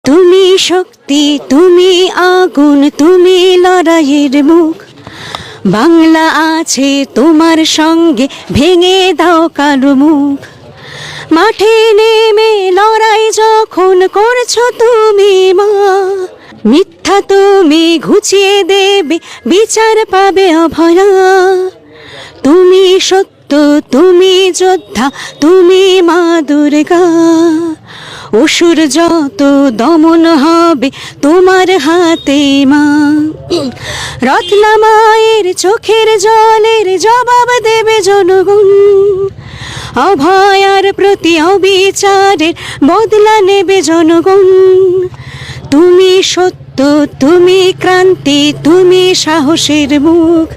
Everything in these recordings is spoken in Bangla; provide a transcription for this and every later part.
তুমি শক্তি, তুমি আগুন, তুমি লড়াইয়ের মুখ। বাংলা আছে তোমার সঙ্গে, ভেঙে দাও কালো মুখ। মাঠে নেমে লড়াই যখন করছো তুমি মা, মিথ্যা তুমি ঘুচিয়ে দেবে, বিচার পাবে অভয়া। তুমি সত্য, তুমি যোদ্ধা, তুমি মা দুর্গা। অসুর যত দমন হবে তোমার হাতে মা। রত্না মায়ের চোখের জলের জবাব দেবে জনগণ। অভয়ার প্রতি অবিচারের বদলা নেবে জনগণ। তুমি সত্য, তুমি ক্রান্তি, তুমি সাহসের মুখ।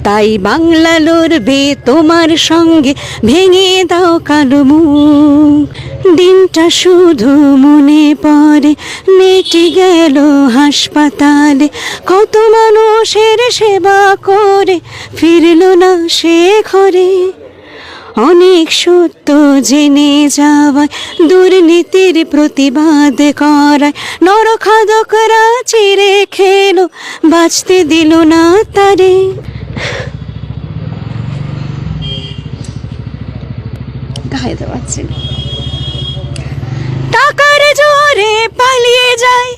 তাই বাংলা লড়বে তোমার সঙ্গে, ভেঙে দাও কালো মুখ। দিনটা শুধু মনে পড়ে, মেটে গেল হাসপাতালে, কত মানুষের সেবা করে ফিরল না সে ঘরে। অনেক সত্য জেনে যাওয়ায়, দুর্নীতির প্রতিবাদ করায়, নরখাদকরা চিরে খেলো, বাঁচতে দিল না তারে। গাইতে পারছি না। টাকার জোরে পালিয়ে যায়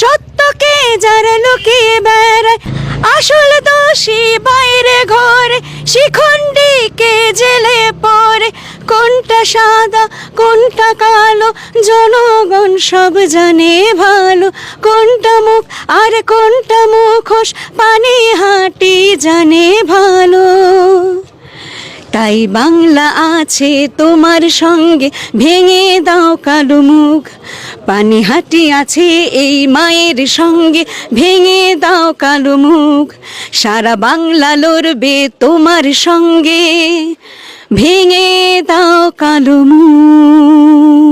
সত্যকে যারা লুকিয়ে বেড়ায়, আসল দোষী বাইরে ঘরে, শিখণ্ডীকে জেলে পড়ে। কোনটা সাদা কোনটা কালো জনগণ সব জানে ভালো। কোনটা মুখ আর কোনটা মুখোশ পানি হাঁটি জানে ভালো। তাই বাংলা আছে তোমার সঙ্গে, ভেঙে দাও কালো মুখ। পানিহাটি আছে এই মায়ের সঙ্গে, ভেঙে দাও কালো মুখ। সারা বাংলা লড়বে তোমার সঙ্গে, ভেঙে দাও কালো মুখ।